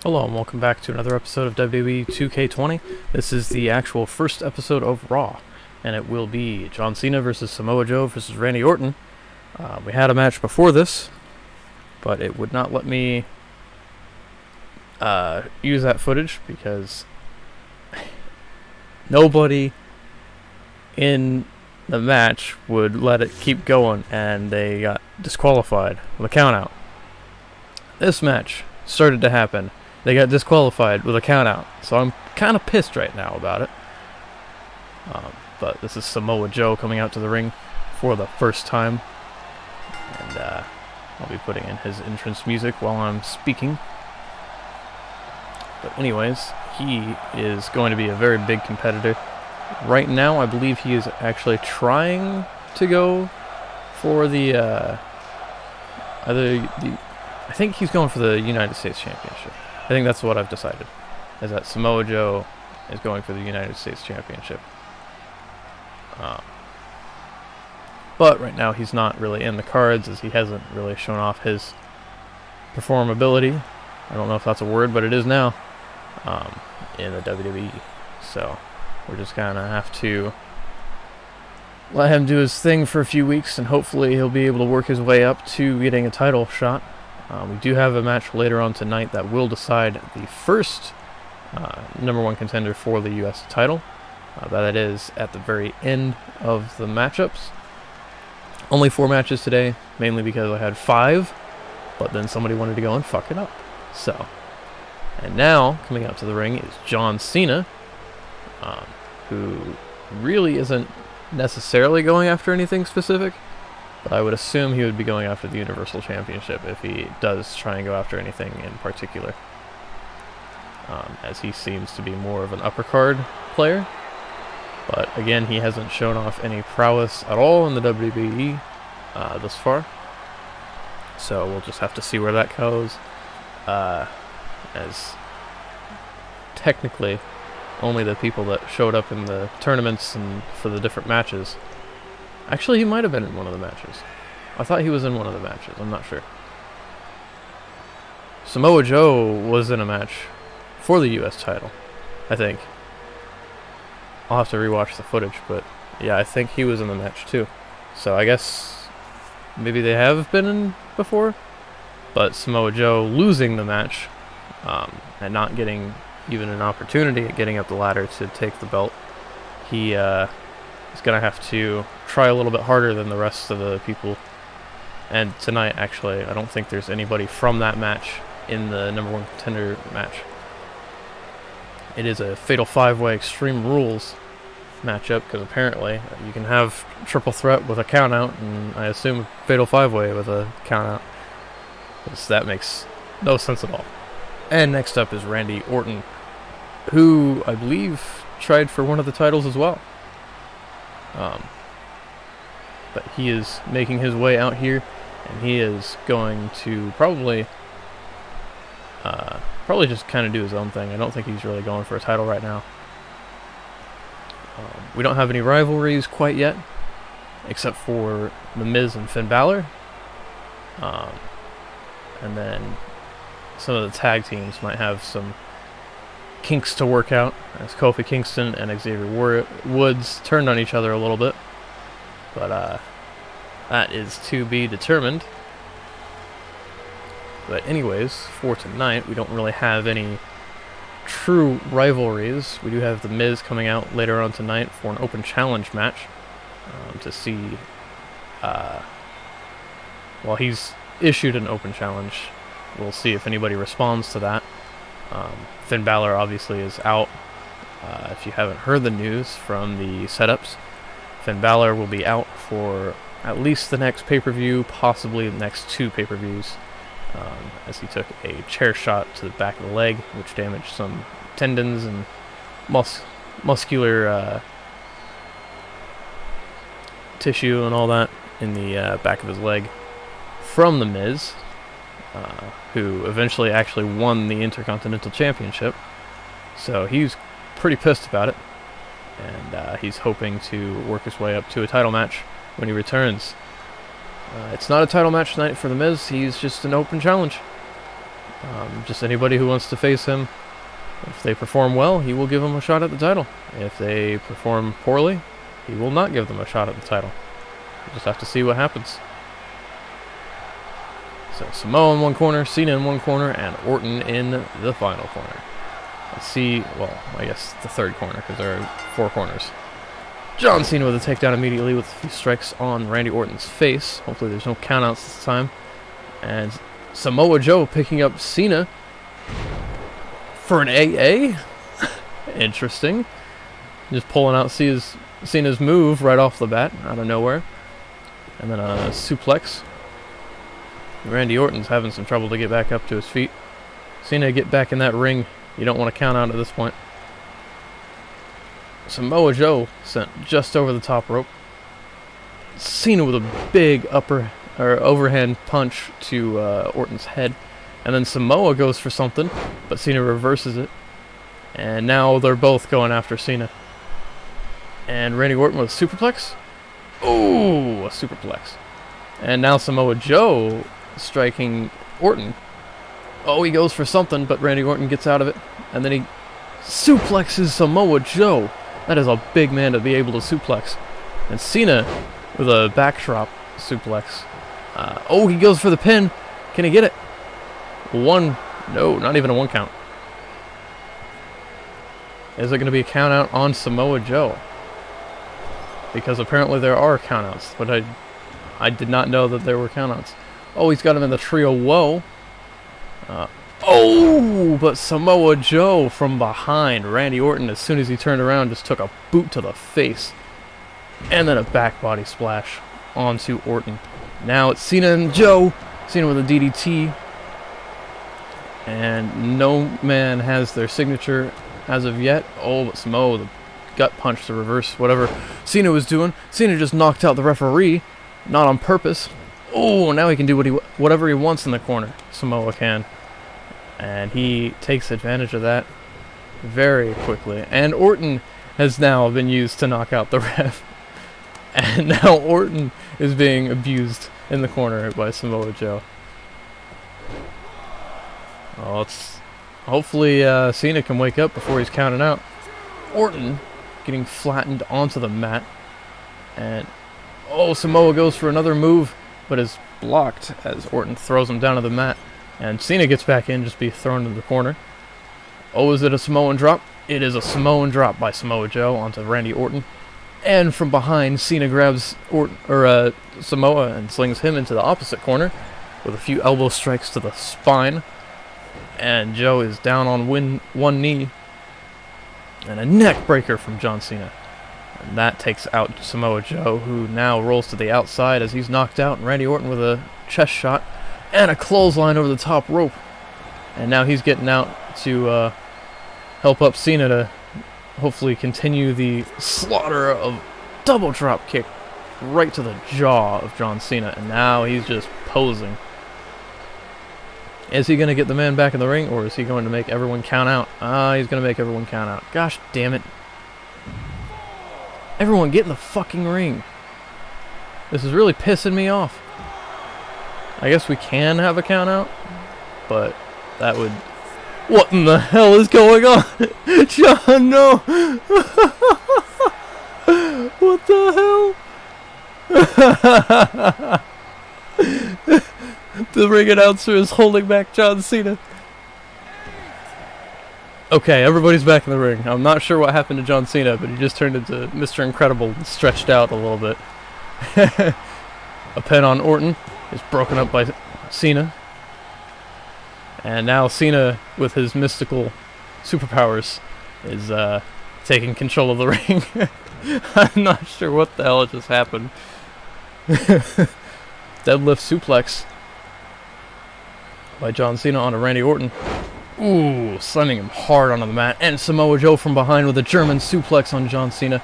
Hello and welcome back to another episode of WWE 2K20. This is the actual first episode of Raw, and it will be John Cena versus Samoa Joe versus Randy Orton. We had a match before this, but it would not let me use that footage because nobody in the match would let it keep going, and they got disqualified with a countout. This match started to happen. They got disqualified with a countout, so I'm kind of pissed right now about it. But this is Samoa Joe coming out to the ring for the first time, and I'll be putting in his entrance music while I'm speaking. But anyways, he is going to be a very big competitor. Right now, I believe he is actually trying to go for I think he's going for the United States Championship. I think that's what I've decided, is that Samoa Joe is going for the United States Championship. But right now he's not really in the cards, as he hasn't really shown off his performability. I don't know if that's a word, but it is now in the WWE. So we're just going to have to let him do his thing for a few weeks, and hopefully he'll be able to work his way up to getting a title shot. We do have a match later on tonight that will decide the first number one contender for the U.S. title. That is at the very end of the matchups. Only 4 matches today, mainly because I had 5, but then somebody wanted to go and fuck it up. So, and now, coming out to the ring is John Cena, who really isn't necessarily going after anything specific, but I would assume he would be going after the Universal Championship if he does try and go after anything in particular, as he seems to be more of an upper card player. But again, he hasn't shown off any prowess at all in the WWE thus far, so we'll just have to see where that goes, as technically only the people that showed up in the tournaments and for the different matches. Actually, he might have been in one of the matches. I thought he was in one of the matches. I'm not sure. Samoa Joe was in a match for the U.S. title, I think. I'll have to rewatch the footage, but yeah, I think he was in the match too. So I guess maybe they have been in before, but Samoa Joe losing the match and not getting even an opportunity at getting up the ladder to take the belt, he is going to have to try a little bit harder than the rest of the people. And tonight, actually, I don't think there's anybody from that match in the number one contender match. It is a Fatal 5-Way Extreme Rules matchup, because apparently you can have triple threat with a countout, and I assume Fatal 5-Way with a countout, because that makes no sense at all. And next up is Randy Orton, who I believe tried for one of the titles as well. But he is making his way out here, and he is going to probably just kind of do his own thing. I don't think he's really going for a title right now. We don't have any rivalries quite yet, except for The Miz and Finn Balor. And then some of the tag teams might have some kinks to work out, as Kofi Kingston and Xavier Woods turned on each other a little bit. But that is to be determined. But anyways, for tonight, we don't really have any true rivalries. We do have The Miz coming out later on tonight for an open challenge match to see... well, he's issued an open challenge. We'll see if anybody responds to that. Finn Balor obviously is out. If you haven't heard the news from the setups, Finn Balor will be out for at least the next pay-per-view, possibly the next 2 pay-per-views, as he took a chair shot to the back of the leg, which damaged some tendons and muscular tissue and all that in the back of his leg from The Miz, who eventually actually won the Intercontinental Championship. So he's pretty pissed about it, and he's hoping to work his way up to a title match when he returns. It's not a title match tonight for The Miz. He's just an open challenge. Just anybody who wants to face him, if they perform well, he will give them a shot at the title. If they perform poorly, he will not give them a shot at the title. You just have to see what happens. So Samoa in one corner, Cena in one corner, and Orton in the final corner. Let's see, well, I guess the third corner, because there are 4 corners. John Cena with a takedown immediately with a few strikes on Randy Orton's face. Hopefully there's no countouts this time. And Samoa Joe picking up Cena for an AA? Interesting. Just pulling out Cena's move right off the bat, out of nowhere. And then a suplex. Randy Orton's having some trouble to get back up to his feet. Cena, get back in that ring. You don't want to count out at this point. Samoa Joe sent just over the top rope. Cena with a big overhand punch to Orton's head. And then Samoa goes for something, but Cena reverses it. And now they're both going after Cena. And Randy Orton with a superplex. Ooh, a superplex. And now Samoa Joe striking Orton. Oh, he goes for something, but Randy Orton gets out of it. And then he suplexes Samoa Joe. That is a big man to be able to suplex. And Cena with a backdrop suplex. Oh, he goes for the pin. Can he get it? One. No, not even a 1 count. Is it going to be a count out on Samoa Joe? Because apparently there are countouts, but I did not know that there were countouts. Oh, he's got him in the trio woe. Oh, but Samoa Joe from behind. Randy Orton, as soon as he turned around, just took a boot to the face. And then a back body splash onto Orton. Now it's Cena and Joe. Cena with a DDT. And no man has their signature as of yet. Oh, but Samoa with a gut punch to reverse whatever Cena was doing. Cena just knocked out the referee. Not on purpose. Oh, now he can do whatever he wants in the corner. Samoa can. And he takes advantage of that very quickly. And Orton has now been used to knock out the ref. And now Orton is being abused in the corner by Samoa Joe. Well, hopefully Cena can wake up before he's counted out. Orton getting flattened onto the mat. And oh, Samoa goes for another move, but is blocked as Orton throws him down to the mat. And Cena gets back in, just be thrown into the corner. Oh, is it a Samoan drop? It is a Samoan drop by Samoa Joe onto Randy Orton. And from behind, Cena grabs Samoa and slings him into the opposite corner with a few elbow strikes to the spine. And Joe is down on one knee. And a neck breaker from John Cena. And that takes out Samoa Joe, who now rolls to the outside as he's knocked out. And Randy Orton with a chest shot and a clothesline over the top rope. And now he's getting out to help up Cena to hopefully continue the slaughter of double drop kick right to the jaw of John Cena. And now he's just posing. Is he going to get the man back in the ring, or is he going to make everyone count out? He's going to make everyone count out. Gosh damn it. Everyone get in the fucking ring. This is really pissing me off. I guess we can have a count out, but that would... What in the hell is going on? John, no! What the hell? The ring announcer is holding back John Cena. Okay, everybody's back in the ring. I'm not sure what happened to John Cena, but he just turned into Mr. Incredible and stretched out a little bit. A pin on Orton is broken up by Cena. And now Cena, with his mystical superpowers, is taking control of the ring. I'm not sure what the hell just happened. Deadlift suplex by John Cena onto Randy Orton. Ooh, slamming him hard onto the mat. And Samoa Joe from behind with a German suplex on John Cena,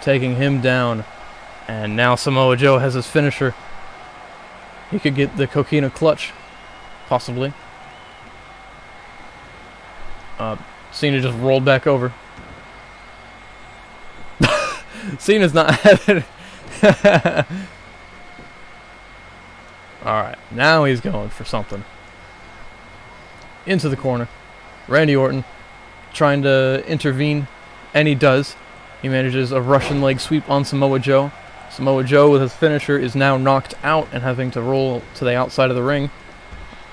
taking him down. And now Samoa Joe has his finisher. He could get the Coquina clutch, possibly. Cena just rolled back over. Cena's not having it. Alright, now he's going for something. into the corner. Randy Orton trying to intervene, and he does. He manages a Russian leg sweep on Samoa Joe. Samoa Joe, with his finisher, is now knocked out and having to roll to the outside of the ring.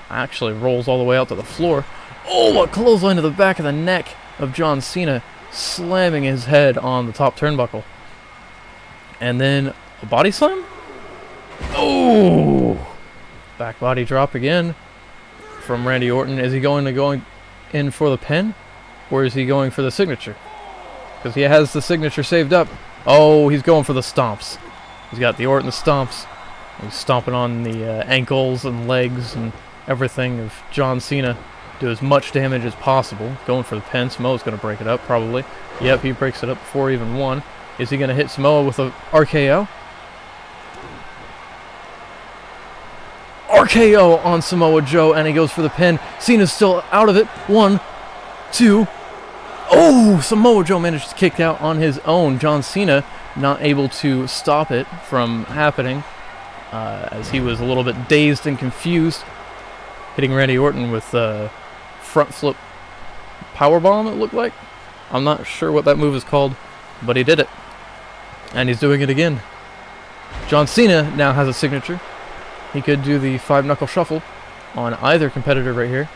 Actually rolls all the way out to the floor. Oh, a clothesline to the back of the neck of John Cena, slamming his head on the top turnbuckle. And then a body slam? Oh! Back body drop again from Randy Orton. Is he going in for the pin? Or is he going for the signature? Because he has the signature saved up. Oh, he's going for the stomps. He's got the Orton stomps. He's stomping on the ankles and legs and everything of John Cena. Do as much damage as possible. Going for the pin. Samoa's going to break it up, probably. Yep, he breaks it up before even one. Is he going to hit Samoa with a RKO? RKO on Samoa Joe, and he goes for the pin. Cena's still out of it. 1, 2. Oh, Samoa Joe managed to kick out on his own. John Cena not able to stop it from happening, as he was a little bit dazed and confused. Hitting Randy Orton with front flip powerbomb, it looked like. I'm not sure what that move is called, but he did it. And he's doing it again. John Cena now has a signature. He could do the 5-knuckle shuffle on either competitor right here.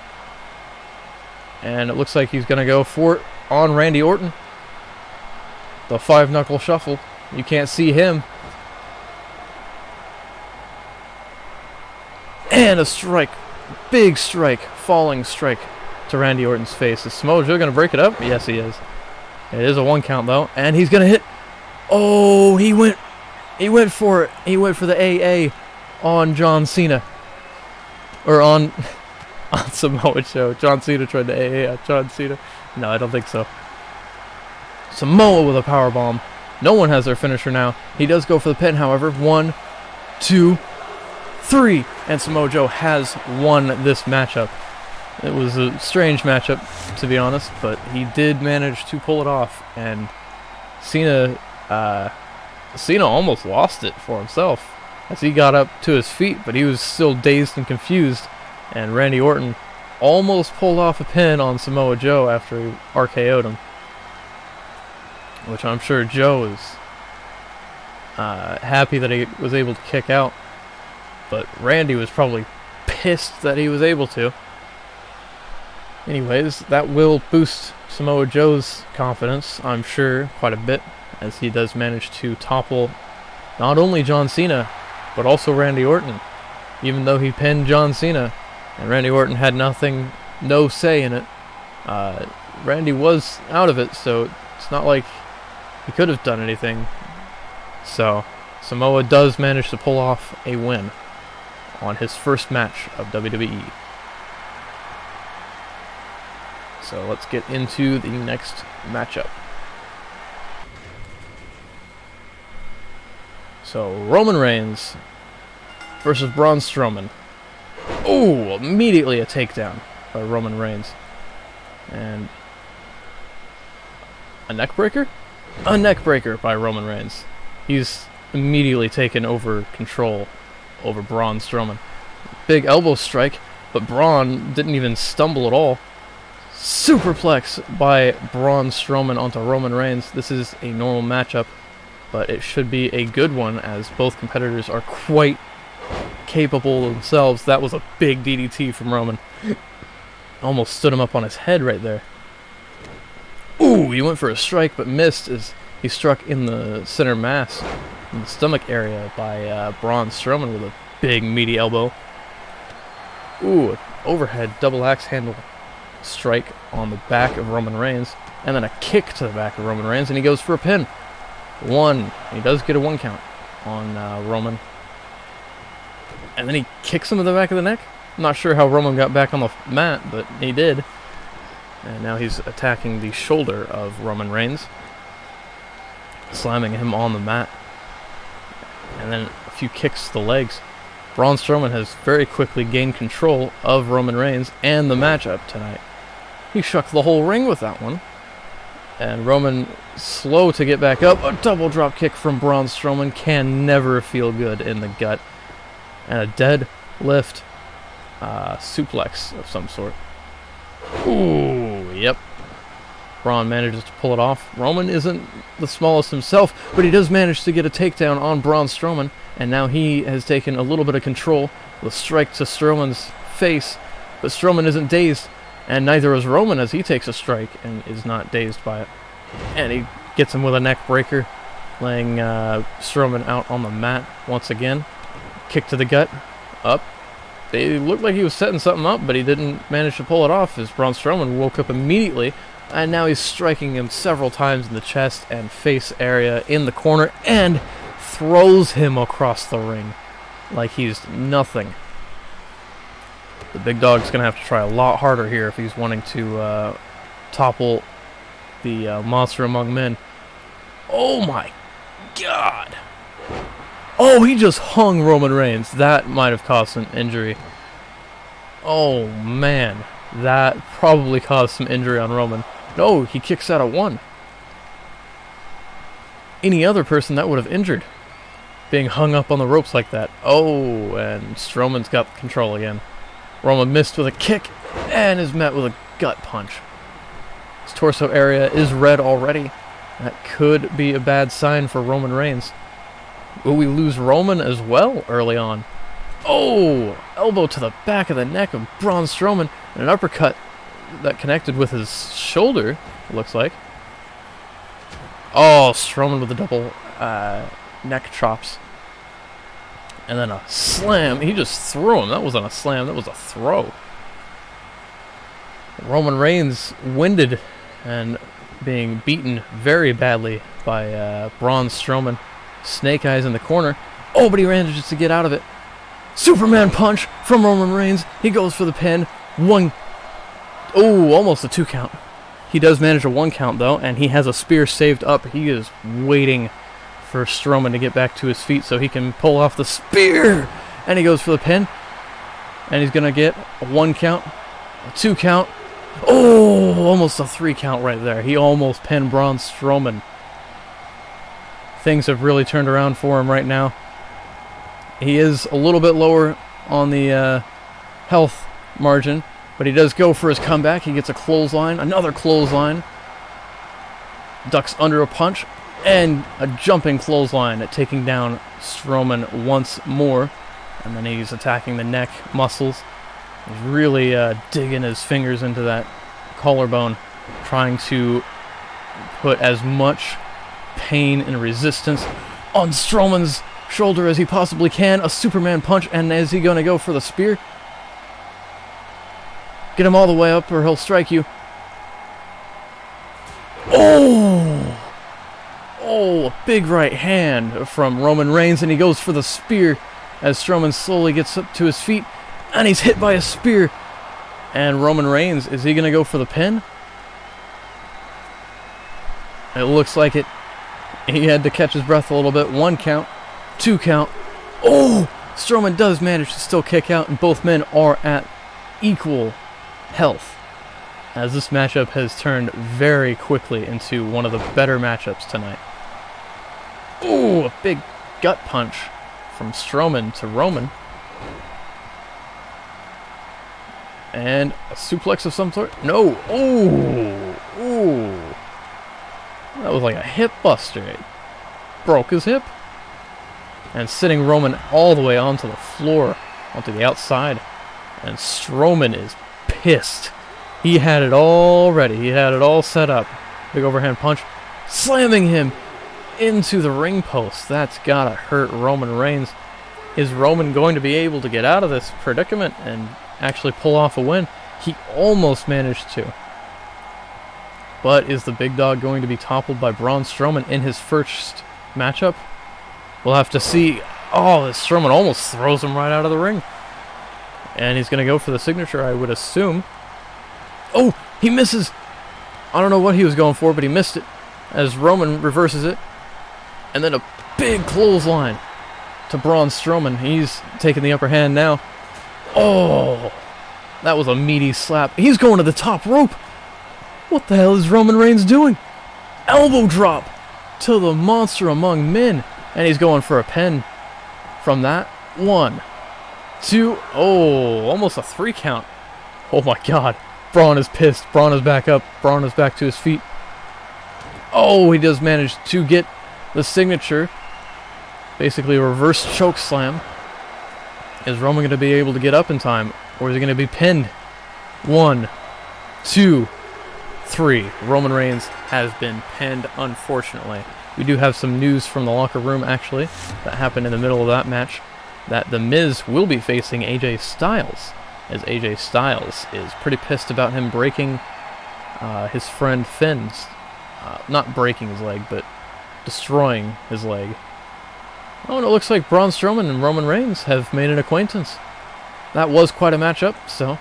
And it looks like he's going to go for it on Randy Orton. The 5-knuckle shuffle. You can't see him. And a strike. Big strike. Falling strike to Randy Orton's face. Is Samoa Joe going to break it up? Yes, he is. It is a 1 count, though. And he's going to hit. Oh, he went for it. He went for the AA on John Cena. Or on Samoa Joe. John Cena tried to AA on John Cena. No, I don't think so. Samoa with a powerbomb. No one has their finisher now. He does go for the pin, however. 1, 2, 3. And Samoa Joe has won this matchup. It was a strange matchup, to be honest, but he did manage to pull it off. And Cena almost lost it for himself as he got up to his feet, but he was still dazed and confused. And Randy Orton almost pulled off a pin on Samoa Joe after he RKO'd him, which I'm sure Joe is happy that he was able to kick out, but Randy was probably pissed that he was able to. Anyways, that will boost Samoa Joe's confidence, I'm sure, quite a bit, as he does manage to topple not only John Cena, but also Randy Orton, even though he pinned John Cena, and Randy Orton had no say in it. Randy was out of it, so it's not like he could have done anything. So, Samoa does manage to pull off a win on his first match of WWE. So let's get into the next matchup. So Roman Reigns versus Braun Strowman. Oh, immediately a takedown by Roman Reigns. And a neck breaker? A neck breaker by Roman Reigns. He's immediately taken over control over Braun Strowman. Big elbow strike, but Braun didn't even stumble at all. Superplex by Braun Strowman onto Roman Reigns. This is a normal matchup, but it should be a good one as both competitors are quite capable themselves. That was a big DDT from Roman. Almost stood him up on his head right there. Ooh, he went for a strike but missed as he struck in the center mass, in the stomach area, by Braun Strowman with a big meaty elbow. Ooh, overhead double axe handle strike on the back of Roman Reigns, and then a kick to the back of Roman Reigns, and he goes for a pin. 1. He does get a 1 count on Roman. And then he kicks him in the back of the neck. I'm not sure how Roman got back on the mat, but he did. And now he's attacking the shoulder of Roman Reigns, slamming him on the mat. And then a few kicks to the legs. Braun Strowman has very quickly gained control of Roman Reigns and the matchup tonight. He shook the whole ring with that one. And Roman, slow to get back up. A double drop kick from Braun Strowman can never feel good in the gut. And a dead lift suplex of some sort. Ooh, yep. Braun manages to pull it off. Roman isn't the smallest himself, but he does manage to get a takedown on Braun Strowman, and now he has taken a little bit of control with a strike to Strowman's face, but Strowman isn't dazed, and neither is Roman as he takes a strike and is not dazed by it. And he gets him with a neck breaker, laying Strowman out on the mat once again. Kick to the gut, up. They looked like he was setting something up, but he didn't manage to pull it off as Braun Strowman woke up immediately, and now he's striking him several times in the chest and face area in the corner, and throws him across the ring like he's nothing. The big dog's going to have to try a lot harder here if he's wanting to topple the monster among men. Oh my god! Oh, he just hung Roman Reigns. That might have caused an injury. Oh man, that probably caused some injury on Roman. No, he kicks out at 1. Any other person that would have injured, being hung up on the ropes like that. Oh, and Strowman's got control again. Roman missed with a kick and is met with a gut punch. His torso area is red already. That could be a bad sign for Roman Reigns. Will we lose Roman as well early on? Oh, elbow to the back of the neck of Braun Strowman, and an uppercut that connected with his shoulder, it looks like. Oh, Strowman with the double neck chops. And then a slam. He just threw him. That wasn't a slam, that was a throw. Roman Reigns winded and being beaten very badly by Braun Strowman. Snake Eyes in the corner. Oh, but he manages to get out of it. Superman punch from Roman Reigns. He goes for the pin. 1. Oh, almost a 2 count. He does manage a 1 count, though, and he has a spear saved up. He is waiting for Strowman to get back to his feet so he can pull off the spear. And he goes for the pin. And he's going to get a 1 count, a 2 count. Oh, almost a 3 count right there. He almost pinned Braun Strowman. Things have really turned around for him right now. He is a little bit lower on the health margin, but he does go for his comeback. He gets a clothesline, another clothesline, ducks under a punch, and a jumping clothesline at taking down Strowman once more. And then he's attacking the neck muscles. He's really digging his fingers into that collarbone, trying to put as much pain and resistance on Strowman's shoulder as he possibly can. A Superman punch, and is he going to go for the spear? Get him all the way up or he'll strike you. Oh! Oh, a big right hand from Roman Reigns, and he goes for the spear as Strowman slowly gets up to his feet, and he's hit by a spear. And Roman Reigns, is he going to go for the pin? It looks like it. He had to catch his breath a little bit. 1 count, 2 count. Oh! Strowman does manage to still kick out, and both men are at equal health, as this matchup has turned very quickly into one of the better matchups tonight. Ooh, a big gut punch from Strowman to Roman. And a suplex of some sort? No! Ooh! Ooh! That was like a hip buster. It broke his hip. And sitting Roman all the way onto the floor, onto the outside. And Strowman is pissed. He had it all ready. He had it all set up. Big overhand punch. Slamming him into the ring post. That's gotta hurt Roman Reigns. Is Roman going to be able to get out of this predicament and actually pull off a win? He almost managed to. But is the big dog going to be toppled by Braun Strowman in his first matchup? We'll have to see. Oh, this Strowman almost throws him right out of the ring. And he's going to go for the signature, I would assume. Oh, he misses. I don't know what he was going for, but he missed it as Roman reverses it. And then a big clothesline to Braun Strowman. He's taking the upper hand now. Oh, that was a meaty slap. He's going to the top rope. What the hell is Roman Reigns doing? Elbow drop to the monster among men. And he's going for a pin from that. 1, 2, oh, almost a 3 count. Oh my god. Braun is pissed. Braun is back up. Braun is back to his feet. Oh, he does manage to get the signature. Basically a reverse choke slam. Is Roman going to be able to get up in time? Or is he going to be pinned? 1, 2, 3. Roman Reigns has been pinned, unfortunately. We do have some news from the locker room, actually, that happened in the middle of that match. That The Miz will be facing AJ Styles. As AJ Styles is pretty pissed about him breaking his friend Finn's. Not breaking his leg, but destroying his leg. Oh, and it looks like Braun Strowman and Roman Reigns have made an acquaintance. That was quite a matchup, so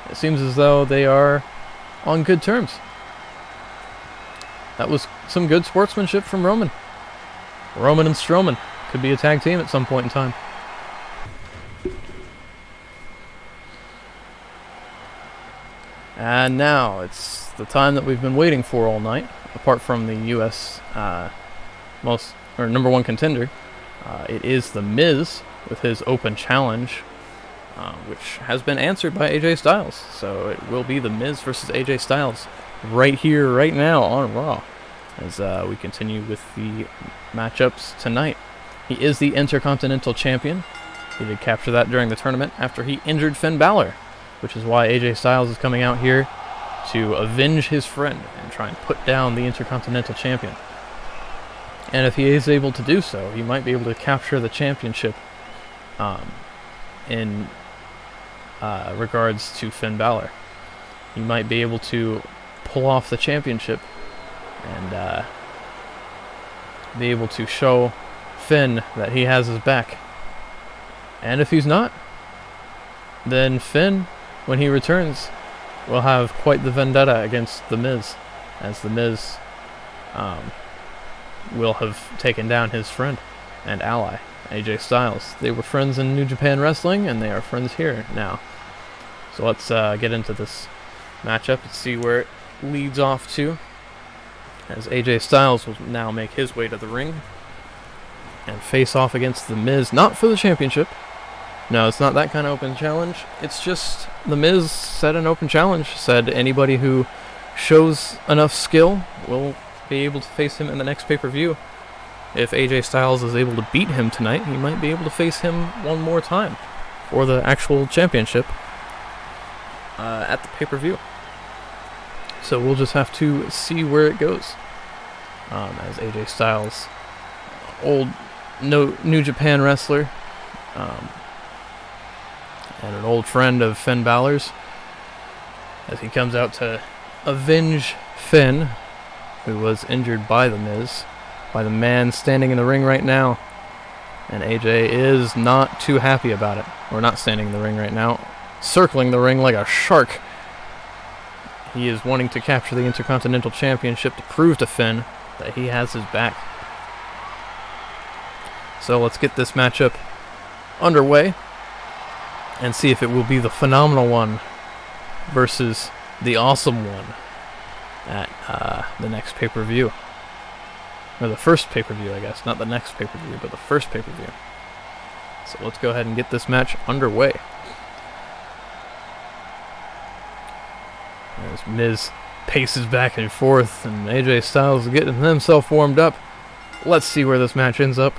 it seems as though they are on good terms. That was some good sportsmanship from Roman. Roman and Strowman could be a tag team at some point in time. And now it's the time that we've been waiting for all night, apart from the U.S. Number 1 contender. It is The Miz with his open challenge, which has been answered by AJ Styles. So it will be The Miz versus AJ Styles right here, right now on Raw, as we continue with the matchups tonight. He is the Intercontinental Champion. He did capture that during the tournament after he injured Finn Balor, which is why AJ Styles is coming out here to avenge his friend and try and put down the Intercontinental Champion. And if he is able to do so, he might be able to capture the championship in regards to Finn Balor. He might be able to pull off the championship and be able to show Finn that he has his back. And if he's not, then Finn, when he returns, will have quite the vendetta against The Miz, as The Miz will have taken down his friend and ally, AJ Styles. They were friends in New Japan Wrestling, and they are friends here now. So let's get into this matchup and see where it leads off to, as AJ Styles will now make his way to the ring and face off against The Miz, not for the championship. No, it's not that kind of open challenge. It's just The Miz set an open challenge, said anybody who shows enough skill will be able to face him in the next pay-per-view. If AJ Styles is able to beat him tonight, he might be able to face him one more time for the actual championship at the pay-per-view. So we'll just have to see where it goes. As AJ Styles, old New Japan wrestler, and an old friend of Finn Balor's, as he comes out to avenge Finn, who was injured by The Miz, by the man standing in the ring right now. And AJ is not too happy about it. Or not standing in the ring right now, circling the ring like a shark. He is wanting to capture the Intercontinental Championship to prove to Finn that he has his back. So let's get this matchup underway and see if it will be the phenomenal one versus the awesome one at the next pay-per-view. Or the first pay-per-view, I guess. Not the next pay-per-view, but the first pay-per-view. So let's go ahead and get this match underway. As Miz paces back and forth, and AJ Styles is getting himself warmed up. Let's see where this match ends up.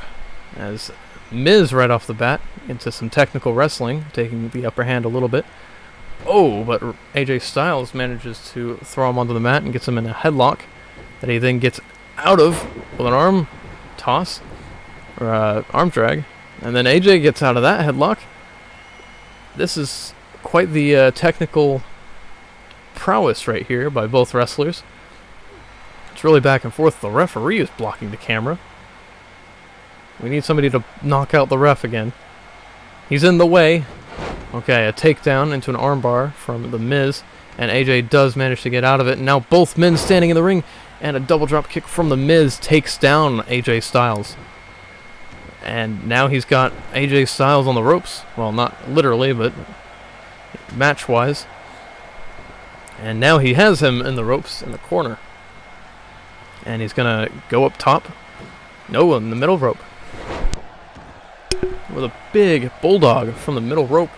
As Miz, right off the bat, into some technical wrestling, taking the upper hand a little bit. Oh, but AJ Styles manages to throw him onto the mat and gets him in a headlock that he then gets out of with an arm toss, or arm drag. And then AJ gets out of that headlock. This is quite the technical prowess right here by both wrestlers. It's really back and forth. The referee is blocking the camera. We need somebody to knock out the ref again. He's in the way. Okay, a takedown into an armbar from The Miz, and AJ does manage to get out of it. And now both men standing in the ring, and a double drop kick from The Miz takes down AJ Styles. And now he's got AJ Styles on the ropes. Well, not literally, but match-wise. And now he has him in the ropes in the corner. And he's going to go up top. No, in the middle rope. With a big bulldog from the middle rope.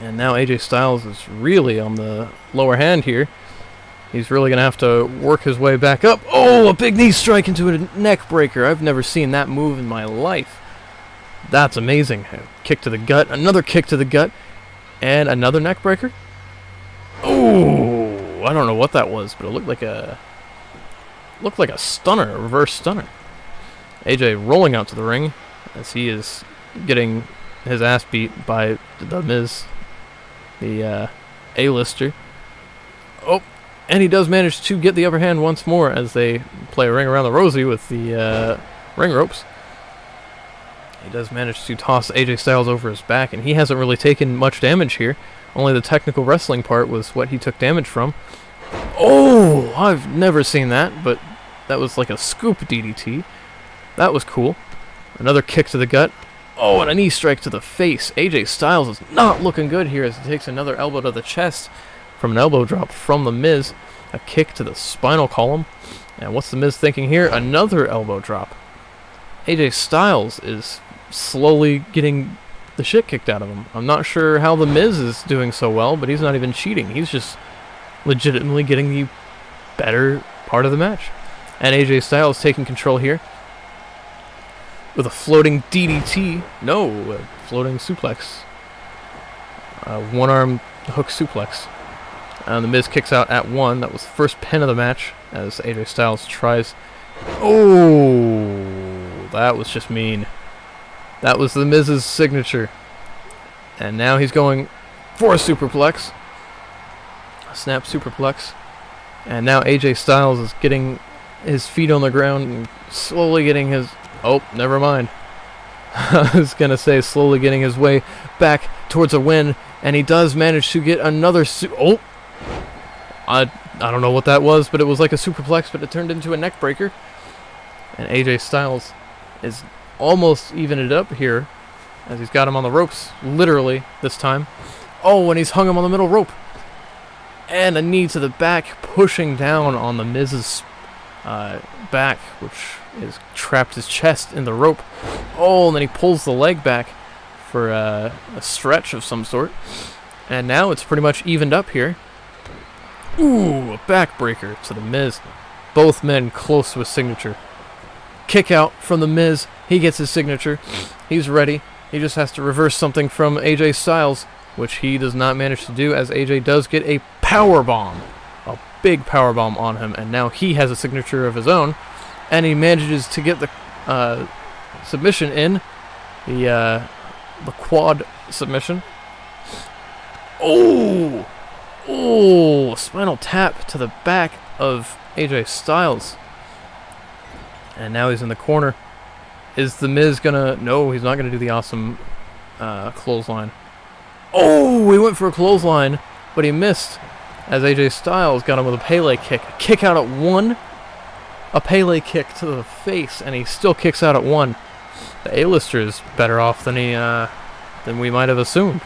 And now AJ Styles is really on the lower hand here. He's really going to have to work his way back up. Oh, a big knee strike into a neck breaker. I've never seen that move in my life. That's amazing. Kick to the gut, another kick to the gut, and another neck breaker. Oh, I don't know what that was, but it looked like a stunner, a reverse stunner. AJ rolling out to the ring as he is getting his ass beat by the Miz, the A-lister. Oh, and he does manage to get the upper hand once more as they play a ring around the rosy with the ring ropes. He does manage to toss AJ Styles over his back, and he hasn't really taken much damage here. Only the technical wrestling part was what he took damage from. Oh, I've never seen that, but that was like a scoop DDT. That was cool. Another kick to the gut. Oh, and a knee strike to the face. AJ Styles is not looking good here as he takes another elbow to the chest from an elbow drop from the Miz. A kick to the spinal column. And what's the Miz thinking here? Another elbow drop. AJ Styles is slowly getting the shit kicked out of him. I'm not sure how the Miz is doing so well, but he's not even cheating. He's just legitimately getting the better part of the match. And AJ Styles taking control here with a floating DDT. No, a floating suplex. One-arm hook suplex. And the Miz kicks out at 1. That was the first pin of the match as AJ Styles tries. Oh, that was just mean. That was the Miz's signature. And now he's going for a superplex. A snap superplex. And now AJ Styles is getting his feet on the ground and slowly getting his... Oh, never mind. I was going to say slowly getting his way back towards a win. And he does manage to get another... Oh! I don't know what that was, but it was like a superplex, but it turned into a neck breaker. And AJ Styles is almost evened it up here as he's got him on the ropes, literally, this time. Oh, and he's hung him on the middle rope. And a knee to the back, pushing down on the Miz's back, which is trapped his chest in the rope. Oh, and then he pulls the leg back for a stretch of some sort. And now it's pretty much evened up here. Ooh, a backbreaker to the Miz. Both men close to a signature. Kick out from the Miz. He gets his signature. He's ready. He just has to reverse something from AJ Styles, which he does not manage to do as AJ does get a power bomb. A big power bomb on him, and now he has a signature of his own. And he manages to get the submission in. The quad submission. Oh! Oh, spinal tap to the back of AJ Styles. And now he's in the corner. Is the Miz gonna... No, he's not gonna do the awesome clothesline. Oh, he went for a clothesline, but he missed. As AJ Styles got him with a Pele kick. A kick out at 1. A Pele kick to the face, and he still kicks out at 1. The A-lister is better off than we might have assumed.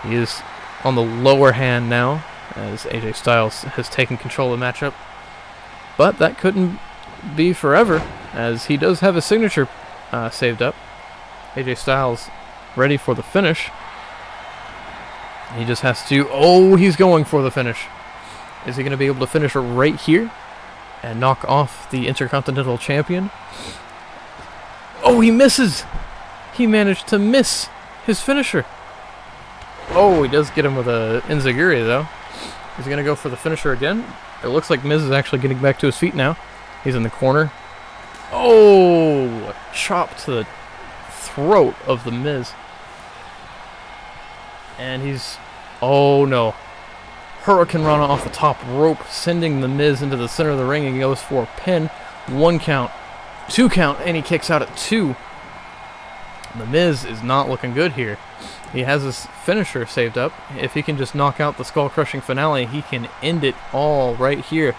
He is on the lower hand now, as AJ Styles has taken control of the matchup. But that couldn't be forever, as he does have a signature saved up. AJ Styles ready for the finish. He just has to... Oh, he's going for the finish. Is he going to be able to finish right here and knock off the Intercontinental Champion? Oh, he misses! He managed to miss his finisher. Oh, he does get him with a Enziguri, though. Is he going to go for the finisher again? It looks like Miz is actually getting back to his feet now. He's in the corner. Oh, a chop to the throat of the Miz. And he's... Oh, no. Hurricane Rana off the top rope, sending the Miz into the center of the ring, and he goes for a pin. 1 count, 2 count, and he kicks out at 2. The Miz is not looking good here. He has his finisher saved up. If he can just knock out the skull-crushing finale, he can end it all right here.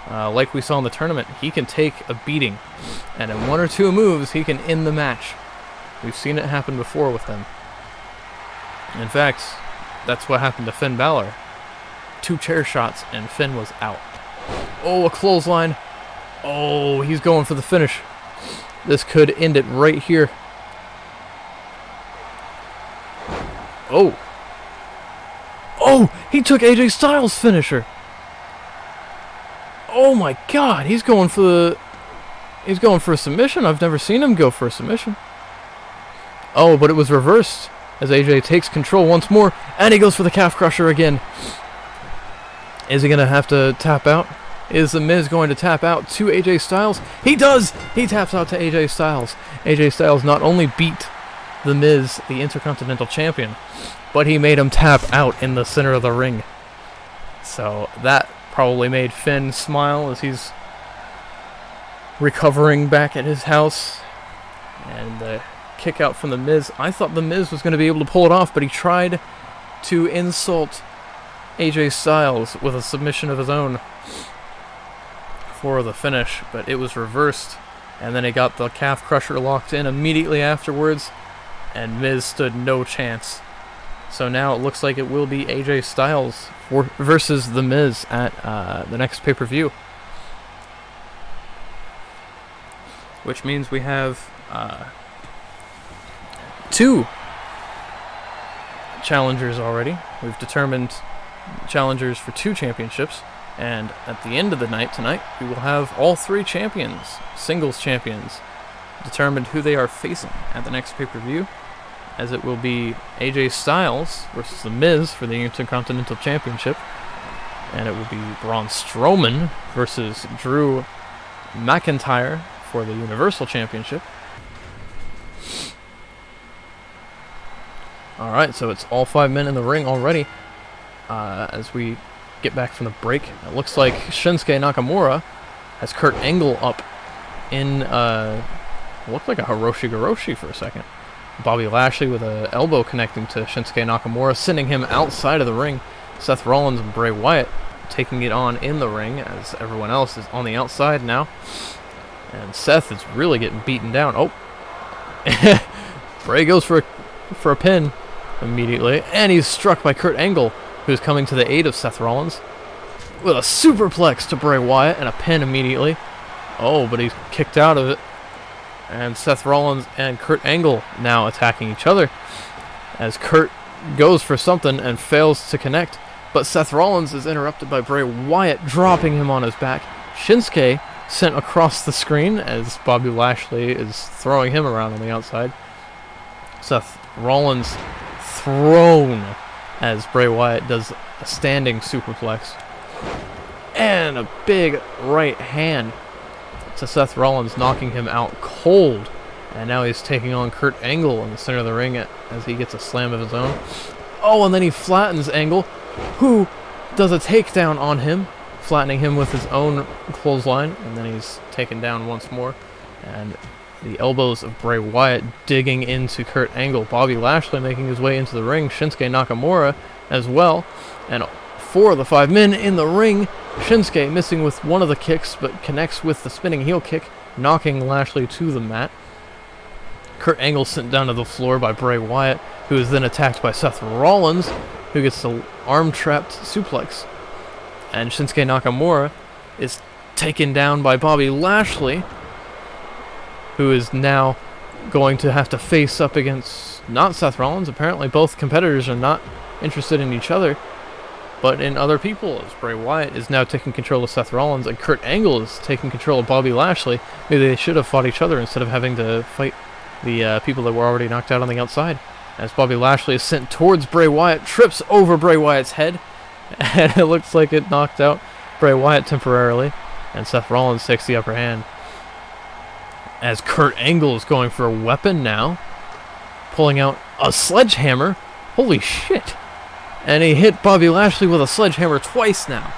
Like we saw in the tournament, he can take a beating. And in 1 or 2 moves, he can end the match. We've seen it happen before with him. In fact, that's what happened to Finn Balor. 2 chair shots, and Finn was out. Oh, a clothesline. Oh, he's going for the finish. This could end it right here. Oh, Oh, he took AJ Styles' finisher. Oh my God, he's going for a submission. I've never seen him go for a submission. Oh, but it was reversed as AJ takes control once more, and he goes for the calf crusher again. Is he going to have to tap out? Is The Miz going to tap out to AJ Styles? He does! He taps out to AJ Styles. AJ Styles not only beat The Miz, the Intercontinental Champion, but he made him tap out in the center of the ring. So that probably made Finn smile as he's recovering back at his house. And the kick out from The Miz. I thought The Miz was going to be able to pull it off, but he tried to insult AJ Styles with a submission of his own for the finish, but it was reversed, and then he got the calf crusher locked in immediately afterwards, and Miz stood no chance. So now it looks like it will be AJ Styles versus The Miz at the next pay-per-view, which means we have 2 challengers already. We've determined challengers for 2 championships, and at the end of the night tonight we will have all 3 champions, singles champions, determined who they are facing at the next pay-per-view, as it will be AJ Styles versus The Miz for the Intercontinental Championship, and it will be Braun Strowman versus Drew McIntyre for the Universal Championship. Alright, so it's all 5 men in the ring already. As we get back from the break, it looks like Shinsuke Nakamura has Kurt Angle up in, looked like a Hiroshi for a second. Bobby Lashley with an elbow connecting to Shinsuke Nakamura, sending him outside of the ring. Seth Rollins and Bray Wyatt taking it on in the ring, as everyone else is on the outside now. And Seth is really getting beaten down. Oh! Bray goes for a pin immediately, and he's struck by Kurt Angle, who's coming to the aid of Seth Rollins with a superplex to Bray Wyatt and a pin immediately. Oh, but he's kicked out of it. And Seth Rollins and Kurt Angle now attacking each other as Kurt goes for something and fails to connect. But Seth Rollins is interrupted by Bray Wyatt dropping him on his back. Shinsuke sent across the screen as Bobby Lashley is throwing him around on the outside. Seth Rollins thrown as Bray Wyatt does a standing superplex. And a big right hand to Seth Rollins, knocking him out cold. And now he's taking on Kurt Angle in the center of the ring as he gets a slam of his own. Oh, and then he flattens Angle, who does a takedown on him, flattening him with his own clothesline. And then he's taken down once more. And the elbows of Bray Wyatt digging into Kurt Angle. Bobby Lashley making his way into the ring. Shinsuke Nakamura as well. And 4 of the 5 men in the ring. Shinsuke missing with one of the kicks, but connects with the spinning heel kick, knocking Lashley to the mat. Kurt Angle sent down to the floor by Bray Wyatt, who is then attacked by Seth Rollins, who gets the arm-trapped suplex. And Shinsuke Nakamura is taken down by Bobby Lashley, who is now going to have to face up against not Seth Rollins. Apparently both competitors are not interested in each other, but in other people, as Bray Wyatt is now taking control of Seth Rollins and Kurt Angle is taking control of Bobby Lashley. Maybe they should have fought each other instead of having to fight the people that were already knocked out on the outside. As Bobby Lashley is sent towards Bray Wyatt, trips over Bray Wyatt's head, and it looks like it knocked out Bray Wyatt temporarily, and Seth Rollins takes the upper hand. As Kurt Angle is going for a weapon now, pulling out a sledgehammer. Holy shit! And he hit Bobby Lashley with a sledgehammer twice now.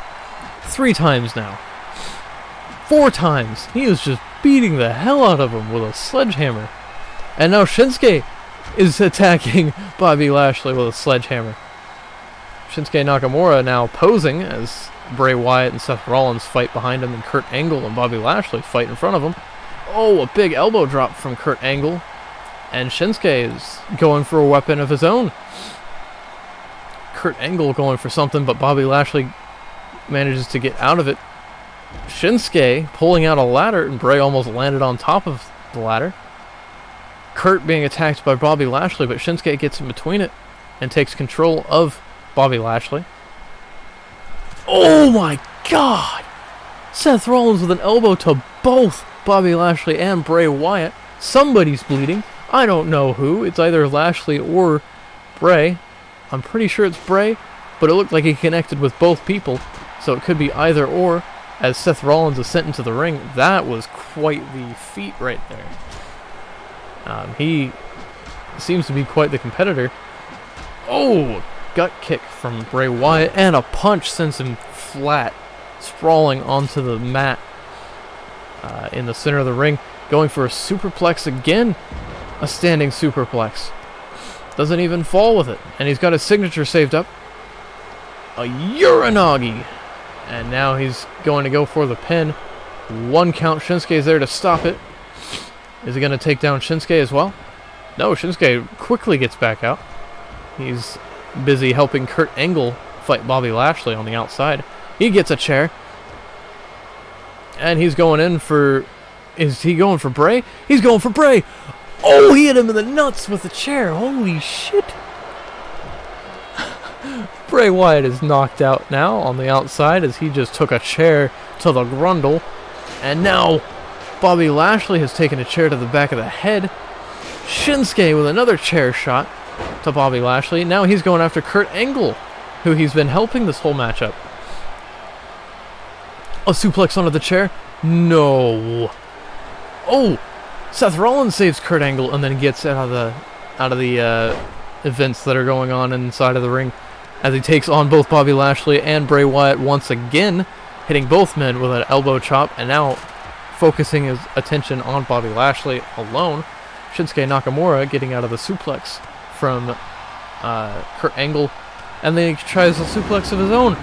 3 times now. 4 times. He was just beating the hell out of him with a sledgehammer. And now Shinsuke is attacking Bobby Lashley with a sledgehammer. Shinsuke Nakamura now posing as Bray Wyatt and Seth Rollins fight behind him, and Kurt Angle and Bobby Lashley fight in front of him. Oh, a big elbow drop from Kurt Angle. And Shinsuke is going for a weapon of his own. Kurt Angle going for something, but Bobby Lashley manages to get out of it. Shinsuke pulling out a ladder, and Bray almost landed on top of the ladder. Kurt being attacked by Bobby Lashley, but Shinsuke gets in between it and takes control of Bobby Lashley. Oh my God! Seth Rollins with an elbow to both Bobby Lashley and Bray Wyatt. Somebody's bleeding. I don't know who. It's either Lashley or Bray. I'm pretty sure it's Bray, but it looked like he connected with both people, so it could be either or. As Seth Rollins is sent into the ring, that was quite the feat right there. He seems to be quite the competitor. Oh, gut kick from Bray Wyatt, and a punch sends him flat, sprawling onto the mat in the center of the ring, going for a superplex again, a standing superplex. Doesn't even fall with it, and he's got his signature saved up. A Uranagi, and now he's going to go for the pin. 1 count. Shinsuke's there to stop it. Is he going to take down Shinsuke as well? No, Shinsuke quickly gets back out. He's busy helping Kurt Angle fight Bobby Lashley on the outside. He gets a chair. And he's going in for... Is he going for Bray? He's going for Bray! Oh, he hit him in the nuts with the chair. Holy shit. Bray Wyatt is knocked out now on the outside as he just took a chair to the grundle. And now Bobby Lashley has taken a chair to the back of the head. Shinsuke with another chair shot to Bobby Lashley. Now he's going after Kurt Angle, who he's been helping this whole matchup. A suplex onto the chair. No. Oh, Seth Rollins saves Kurt Angle and then gets out of the events that are going on inside of the ring as he takes on both Bobby Lashley and Bray Wyatt once again, hitting both men with an elbow chop, and now focusing his attention on Bobby Lashley alone. Shinsuke Nakamura getting out of the suplex from Kurt Angle, and then he tries a suplex of his own,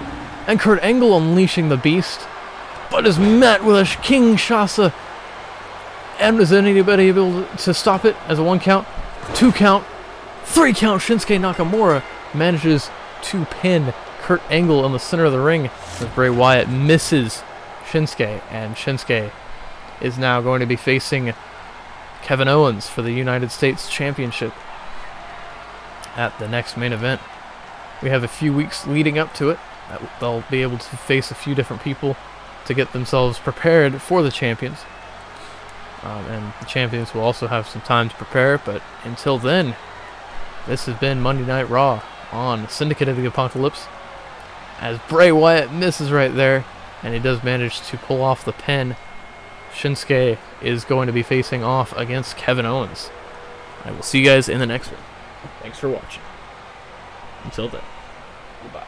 and Kurt Angle unleashing the beast, but is met with a Kinshasa. And is anybody able to stop it as a 1 count, 2 count, 3 count? Shinsuke Nakamura manages to pin Kurt Angle in the center of the ring as Bray Wyatt misses Shinsuke, and Shinsuke is now going to be facing Kevin Owens for the United States Championship at the next main event. We have a few weeks leading up to it. They'll be able to face a few different people to get themselves prepared for the champions. And the champions will also have some time to prepare, but until then, this has been Monday Night Raw on Syndicate of the Apocalypse. As Bray Wyatt misses right there, and he does manage to pull off the pin, Shinsuke is going to be facing off against Kevin Owens. I will see you guys in the next one. Thanks for watching. Until then, goodbye.